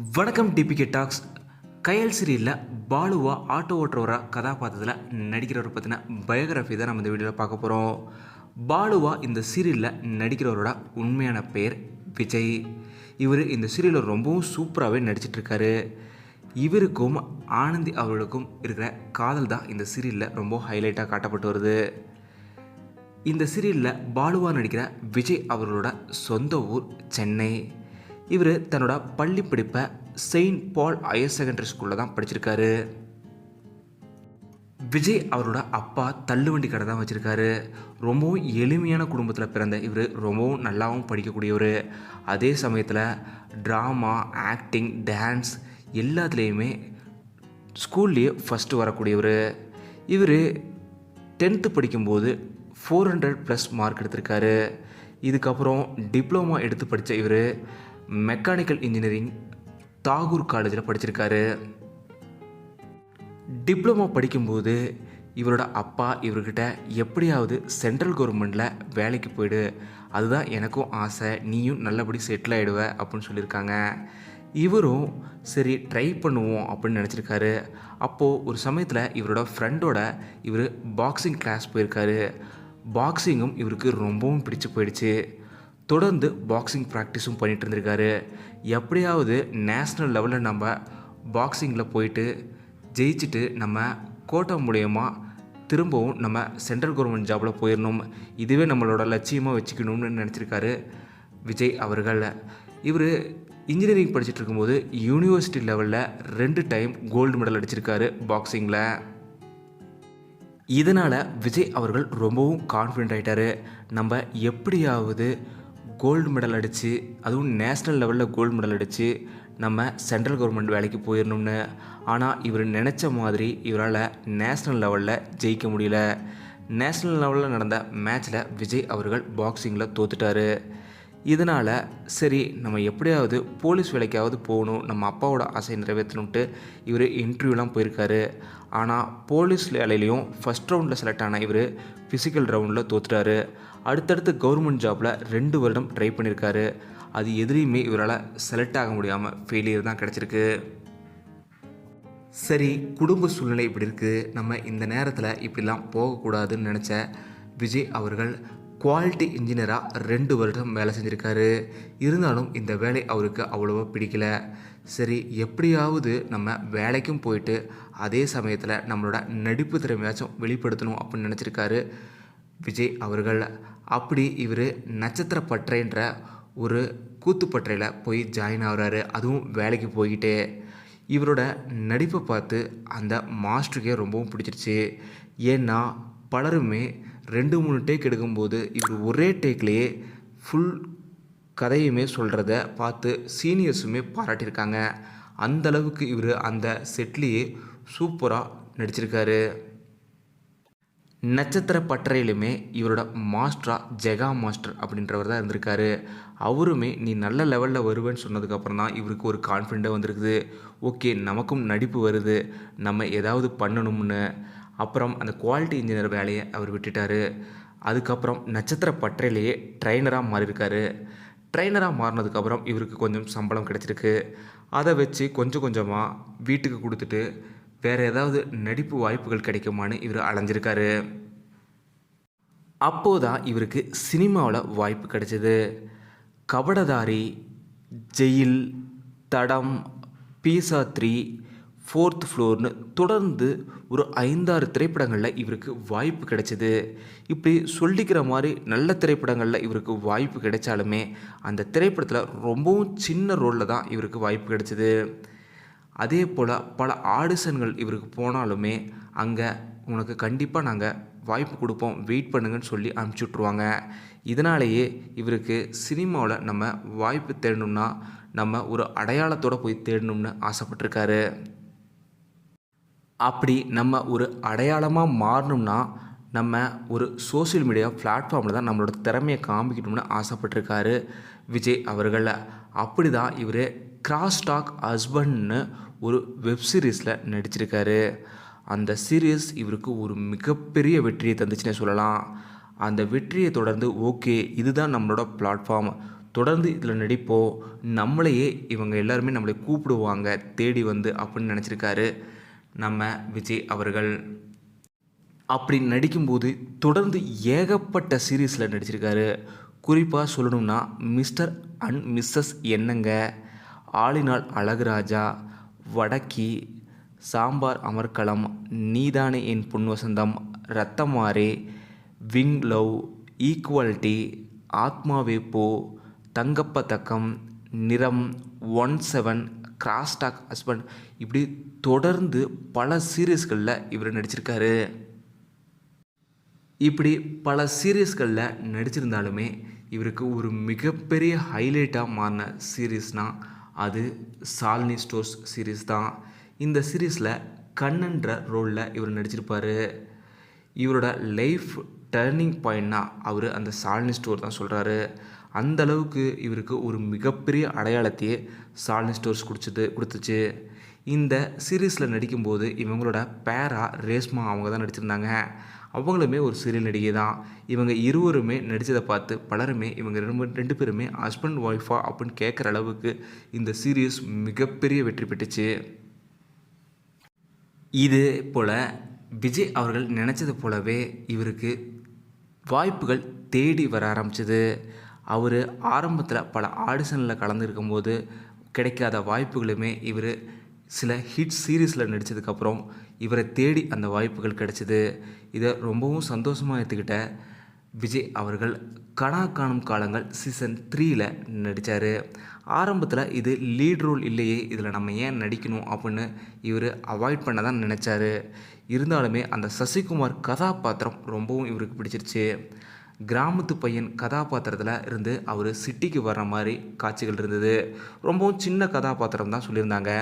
வணக்கம் DPK tax. கயல் சீரியலில் பாலுவா auto ஓட்டுறவராக கதாபாத்திரத்தில் நடிக்கிறவரை பற்றின பயோகிராஃபி தான் நம்ம இந்த வீடியோவில் பார்க்க போகிறோம். பாலுவா இந்த சீரியலில் நடிக்கிறவரோட உண்மையான பெயர் விஜய். இவர் இந்த சீரியலில் ரொம்பவும் சூப்பராகவே நடிச்சிட்ருக்காரு. இவருக்கும் ஆனந்தி அவர்களுக்கும் இருக்கிற காதல் தான் இந்த சீரியலில் ரொம்ப ஹைலைட்டாக காட்டப்பட்டு வருது. இந்த சீரியலில் பாலுவா நடிக்கிற விஜய் அவர்களோட சொந்த ஊர் சென்னை. இவர் தன்னோட பள்ளி படிப்பை செயின்ட் பால் ஹையர் செகண்டரி ஸ்கூலில் தான் படிச்சிருக்காரு. விஜய் அவரோட அப்பா தள்ளுவண்டி கடை தான் வச்சுருக்காரு. ரொம்பவும் எளிமையான குடும்பத்தில் பிறந்த இவர் ரொம்பவும் நல்லாவும் படிக்கக்கூடியவர். அதே சமயத்தில் ட்ராமா, ஆக்டிங், டான்ஸ் எல்லாத்துலேயுமே ஸ்கூல்லேயே ஃபஸ்ட்டு வரக்கூடியவர். இவர் 10th படிக்கும்போது 400+ மார்க் எடுத்திருக்காரு. இதுக்கப்புறம் டிப்ளமா எடுத்து படித்த இவர் மெக்கானிக்கல் இன்ஜினியரிங் தாகூர் காலேஜில் படிச்சிருக்காரு. டிப்ளமோ படிக்கும்போது இவரோட அப்பா இவர்கிட்ட எப்படியாவது சென்ட்ரல் கவர்மெண்ட்டில் வேலைக்கு போயிடு, அதுதான் எனக்கும் ஆசை, நீயும் நல்லபடி செட்டில் ஆகிடுவ அப்படின்னு சொல்லியிருக்காங்க. இவரும் சரி ட்ரை பண்ணுவோம் அப்படின்னு நினச்சிருக்காரு. அப்போது ஒரு சமயத்தில் இவரோட ஃப்ரெண்டோட இவர் பாக்ஸிங் கிளாஸ் போயிருக்காரு. பாக்ஸிங்கும் இவருக்கு ரொம்பவும் பிடிச்சு போயிடுச்சு. தொடர்ந்து பாக்ஸிங் ப்ராக்டிஸும் பண்ணிகிட்டு இருந்திருக்காரு. எப்படியாவது நேஷ்னல் லெவலில் நம்ம பாக்ஸிங்கில் போயிட்டு ஜெயிச்சுட்டு நம்ம கோட்டை மூலயமா திரும்பவும் நம்ம சென்ட்ரல் கவர்மெண்ட் ஜாபில் போயிடணும், இதுவே நம்மளோட லட்சியமாக வச்சுக்கணும்னு நினச்சிருக்காரு விஜய் அவர்கள். இவர் இன்ஜினியரிங் படிச்சுட்டு இருக்கும்போது யூனிவர்சிட்டி லெவலில் 2 டைம் கோல்டு மெடல் அடிச்சிருக்காரு பாக்ஸிங்கில். இதனால் விஜய் அவர்கள் ரொம்பவும் கான்ஃபிடென்ட் ஆகிட்டார். நம்ம எப்படியாவது கோல்டு மெடல் அடித்து, அதுவும் நேஷ்னல் லெவலில் கோல்டு மெடல் அடித்து நம்ம சென்ட்ரல் கவர்மெண்ட் வேலைக்கு போயிடணும்னு. ஆனால் இவர் நினச்ச மாதிரி இவரால் நேஷ்னல் லெவலில் ஜெயிக்க முடியல. நேஷ்னல் லெவலில் நடந்த மேட்ச்சில் விஜய் அவர்கள் பாக்ஸிங்கில் தோத்துட்டார். இதனால் சரி நம்ம எப்படியாவது போலீஸ் வேலைக்காவது போகணும், நம்ம அப்பாவோட ஆசையை நிறைவேற்றணுன்ட்டு இவர் இன்டர்வியூலாம் போயிருக்காரு. ஆனால் போலீஸ் வேலையிலையும் ஃபஸ்ட் ரவுண்டில் செலக்ட் ஆன இவர் ஃபிசிக்கல் ரவுண்டில் தோத்துட்டார். அடுத்தடுத்து கவர்மெண்ட் ஜாபில் 2 வருடம் ட்ரை பண்ணியிருக்காரு. அது எதுலேயுமே இவரால் செலக்ட் ஆக முடியாமல் ஃபெயிலியர் தான் கிடச்சிருக்கு. சரி, குடும்ப சூழ்நிலை இப்படி இருக்குது, நம்ம இந்த நேரத்தில் இப்படிலாம் போகக்கூடாதுன்னு நினச்ச விஜய் அவர்கள் குவாலிட்டி இன்ஜினியராக 2 வருடம் வேலை செஞ்சுருக்காரு. இருந்தாலும் இந்த வேலை அவருக்கு அவ்வளோவா பிடிக்கல. சரி எப்படியாவது நம்ம வேலைக்கும் போயிட்டு அதே சமயத்தில் நம்மளோட நடிப்பு திறமையாச்சும் வெளிப்படுத்தணும் அப்படின்னு நினச்சிருக்காரு விஜய் அவர்கள். அப்படி இவர் நட்சத்திர பட்டறைன்ற ஒரு கூத்துப்பட்டறையில் போய் ஜாயின் ஆகிறாரு. அதுவும் வேலைக்கு போய்கிட்டே. இவரோட நடிப்பை பார்த்து அந்த மாஸ்டருக்கே ரொம்பவும் பிடிச்சிருச்சு. ஏன்னா பலருமே 2-3 டேக் எடுக்கும்போது இவர் ஒரே டேக்லேயே ஃபுல் கதையுமே சொல்கிறத பார்த்து சீனியர்ஸுமே பாராட்டியிருக்காங்க. அந்தளவுக்கு இவர் அந்த செட்லேயே சூப்பராக நடிச்சிருக்காரு. நட்சத்திர பட்டறையிலுமே இவரோட மாஸ்டராக ஜெகா மாஸ்டர் அப்படின்றவர் தான் இருந்திருக்காரு. அவருமே நீ நல்ல லெவலில் வருவேன்னு சொன்னதுக்கப்புறம் தான் இவருக்கு ஒரு கான்ஃபிடென்ட்டாக வந்திருக்குது. ஓகே நமக்கும் நடிப்பு வருது, நம்ம ஏதாவது பண்ணணும்னு. அப்புறம் அந்த குவாலிட்டி இன்ஜினியர் வேலையை அவர் விட்டுட்டார். அதுக்கப்புறம் நட்சத்திர பட்டறையிலேயே ட்ரைனராக மாறியிருக்காரு. ட்ரைனராக மாறினதுக்கப்புறம் இவருக்கு கொஞ்சம் சம்பளம் கிடச்சிருக்கு. அதை வச்சு கொஞ்சம் கொஞ்சமாக வீட்டுக்கு கொடுத்துட்டு வேறு ஏதாவது நடிப்பு வாய்ப்புகள் கிடைக்குமான்னு இவர் அலைஞ்சிருக்காரு. அப்போதான் இவருக்கு சினிமாவில் வாய்ப்பு கிடைச்சிது. கபடதாரி, ஜெயில், தடம், பீஸா 3, 4th ஃப்ளோர்னு தொடர்ந்து ஒரு 5-6 திரைப்படங்களில் இவருக்கு வாய்ப்பு கிடைச்சிது. இப்படி சொல்லிக்கிற மாதிரி நல்ல திரைப்படங்களில் இவருக்கு வாய்ப்பு கிடைச்சாலுமே அந்த திரைப்படத்தில் ரொம்பவும் சின்ன ரோலில் தான் இவருக்கு வாய்ப்பு கிடைச்சிது. அதே போல் பல ஆடிஷன்கள் இவருக்கு போனாலுமே அங்கே உனக்கு கண்டிப்பாக நாங்கள் வாய்ப்பு கொடுப்போம், வெயிட் பண்ணுங்கன்னு சொல்லி அனுப்பிச்சி விட்ருவாங்க. இதனாலேயே இவருக்கு சினிமாவில் நம்ம வாய்ப்பு தேடணும்னா நம்ம ஒரு அடையாளத்தோடு போய் தேடணும்னு ஆசைப்பட்டிருக்காரு. அப்படி நம்ம ஒரு அடையாளமாக மாறணும்னா நம்ம ஒரு சோஷியல் மீடியா பிளாட்ஃபார்மில் தான் நம்மளோட திறமையை காமிக்கணும்னு ஆசைப்பட்டிருக்காரு விஜய் அவர்கள். அப்படி தான் இவர் கிராஸ் டாக் ஹஸ்பண்ட்னு ஒரு வெப் சீரிஸில் நடிச்சிருக்காரு. அந்த சீரியஸ் இவருக்கு ஒரு மிகப்பெரிய வெற்றியை தந்துச்சுன்னே சொல்லலாம். அந்த வெற்றியை தொடர்ந்து ஓகே இதுதான் நம்மளோட பிளாட்ஃபார்ம், தொடர்ந்து இதில் நடிப்போம், நம்மளையே இவங்க எல்லாருமே நம்மளை கூப்பிடுவாங்க தேடி வந்து அப்படின்னு நினச்சிருக்காரு நம்ம விஜய் அவர்கள். அப்படி நடிக்கும்போது தொடர்ந்து ஏகப்பட்ட சீரீஸில் நடிச்சிருக்காரு. குறிப்பாக சொல்லணும்னா மிஸ்டர் அண்ட் மிஸ்ஸஸ் என்னங்க, ஆளினால் அழகுராஜா, வடக்கி, சாம்பார் அமர்க்களம், நீதானே என் பொன் வசந்தம், ரத்தமாரே, விங் லவ், ஈக்குவாலிட்டி, ஆத்மாவே போ, தங்கப்ப தக்கம், நிறம், 17, கிராஸ்டாக் ஹஸ்பண்ட், இப்படி தொடர்ந்து பல சீரீஸ்களில் இவர் நடிச்சிருக்காரு. இப்படி பல சீரீஸ்களில் நடிச்சிருந்தாலுமே இவருக்கு ஒரு மிகப்பெரிய ஹைலைட்டாக மாறின சீரீஸ்னால் அது ஷாலினி ஸ்டோர்ஸ் சீரீஸ் தான். இந்த சீரீஸில் கண்ணன்ற ரோலில் இவர் நடிச்சிருப்பார். இவரோட லைஃப் டர்னிங் பாயிண்ட்னா அவர் அந்த ஷாலினி ஸ்டோர் தான் சொல்கிறாரு. அந்தளவுக்கு இவருக்கு ஒரு மிகப்பெரிய அடையாளத்தையே ஷாலினி ஸ்டோர்ஸ் கொடுத்துச்சு. இந்த சீரீஸில் நடிக்கும்போது இவங்களோட பேரா ரேஷ்மா அவங்க தான் நடிச்சிருந்தாங்க. அவங்களுமே ஒரு சீரியல் நடிகை தான். இவங்க இருவருமே நடித்ததை பார்த்து பலருமே இவங்க ரெண்டு பேருமே ஹஸ்பண்ட் ஒய்ஃபா அப்படின்னு கேட்குற அளவுக்கு இந்த சீரியஸ் மிகப்பெரிய வெற்றி பெற்றுச்சு. இது போல் விஜய் அவர்கள் நினச்சது போலவே இவருக்கு வாய்ப்புகள் தேடி வர ஆரம்பிச்சது. அவர் ஆரம்பத்தில் பல ஆடிஷனில் கலந்துருக்கும்போது கிடைக்காத வாய்ப்புகளுமே இவர் சில ஹிட் சீரீஸில் நடித்ததுக்கப்புறம் இவரை தேடி அந்த வாய்ப்புகள் கிடைச்சிது. இதை ரொம்பவும் சந்தோஷமாக எடுத்துக்கிட்ட விஜய் அவர்கள் கனா காணும் காலங்கள் சீசன் 3ல் நடித்தார். ஆரம்பத்தில் இது லீட் ரோல் இல்லையே, இதில் நம்ம ஏன் நடிக்கணும் அப்படின்னு இவர் அவாய்ட் பண்ண தான் நினச்சார். இருந்தாலுமே அந்த சசிகுமார் கதாபாத்திரம் ரொம்பவும் இவருக்கு பிடிச்சிருச்சு. கிராமத்து பையன் கதாபாத்திரத்தில் இருந்து அவர் சிட்டிக்கு வர்ற மாதிரி காட்சிகள் இருந்தது. ரொம்பவும் சின்ன கதாபாத்திரம் தான் சொல்லியிருந்தாங்க.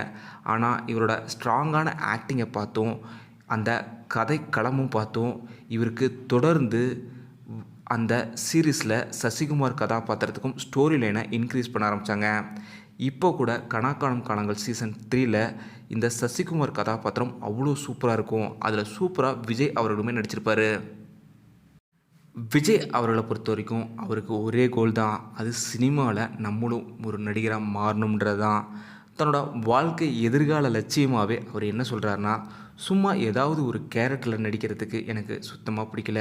ஆனால் இவரோட ஸ்ட்ராங்கான ஆக்டிங்கை பார்த்தும் அந்த கதை களமும் பார்த்தும் இவருக்கு தொடர்ந்து அந்த சீரீஸில் சசிகுமார் கதாபாத்திரத்துக்கும் ஸ்டோரி லைனை இன்க்ரீஸ் பண்ண ஆரம்பித்தாங்க. இப்போ கூட கனாக்காணும் காலங்கள் சீசன் 3ல் இந்த சசிகுமார் கதாபாத்திரம் அவ்வளோ சூப்பராக இருக்கும். அதில் சூப்பராக விஜய் அவர்களுமே நடிச்சிருப்பார். விஜய் அவர்களை பொறுத்த வரைக்கும் அவருக்கு ஒரே கோல் தான், அது சினிமாவில் நம்மளும் ஒரு நடிகராக மாறணுன்றது தான். தன்னோட வாழ்க்கை எதிர்கால லட்சியமாகவே அவர் என்ன சொல்கிறாருன்னா, சும்மா ஏதாவது ஒரு கேரக்டரில் நடிக்கிறதுக்கு எனக்கு சுத்தமாக பிடிக்கல.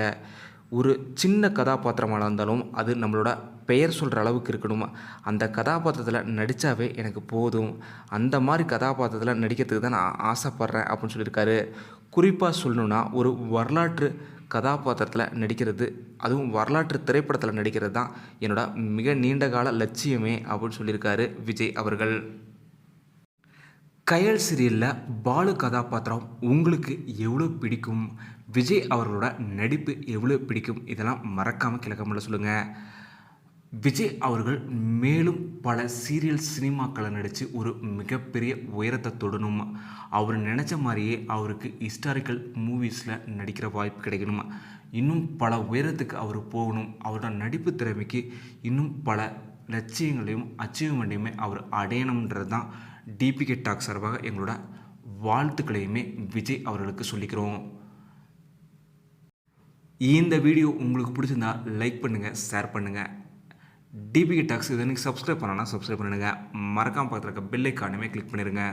ஒரு சின்ன கதாபாத்திரமாக இருந்தாலும் அது நம்மளோட பெயர் சொல்கிற அளவுக்கு இருக்கணும். அந்த கதாபாத்திரத்தில் நடித்தாவே எனக்கு போதும். அந்த மாதிரி கதாபாத்திரத்தில் நடிக்கிறதுக்கு தான் நான் ஆசைப்பட்றேன் அப்படின்னு சொல்லியிருக்காரு. குறிப்பாக சொல்லணுன்னா ஒரு வரலாற்று கதாபாத்திரத்தில் நடிக்கிறது, அதுவும் வரலாற்று திரைப்படத்தில் நடிக்கிறது தான் என்னோட மிக நீண்டகால லட்சியமே அப்படின்னு சொல்லியிருக்காரு விஜய் அவர்கள். கயல் சீரியலில் பாலு கதாபாத்திரம் உங்களுக்கு எவ்வளோ பிடிக்கும்? விஜய் அவர்களோட நடிப்பு எவ்வளோ பிடிக்கும்? இதெல்லாம் மறக்காமல் கிழக்கமில்ல சொல்லுங்கள். விஜய் அவர்கள் மேலும் பல சீரியல் சினிமாக்களை நடித்து ஒரு மிகப்பெரிய உயரத்தை தொடணும். அவர் நினச்ச மாதிரியே அவருக்கு ஹிஸ்டாரிக்கல் மூவிஸில் நடிக்கிற வாய்ப்பு கிடைக்கணும். இன்னும் பல உயரத்துக்கு அவர் போகணும். அவரோட நடிப்பு திறமைக்கு இன்னும் பல லட்சியங்களையும் அச்சீவ்மெண்ட்டையுமே அவர் அடையணுன்றது தான் டிபிகே டாக் சார்பாக எங்களோட வாழ்த்துக்களையுமே விஜய் அவர்களுக்கு சொல்லிக்கிறோம். இந்த வீடியோ உங்களுக்கு பிடிச்சிருந்தா லைக் பண்ணுங்கள், ஷேர் பண்ணுங்கள். டிபிகே டாக்ஸ் இதை நீங்கள் சப்ஸ்கிரைப் பண்ணனா சப்ஸ்கிரைப் பண்ணுங்கள். மறக்காமல் பார்த்துருக்க பெல் ஐக்கானுமே கிளிக் பண்ணிடுங்க.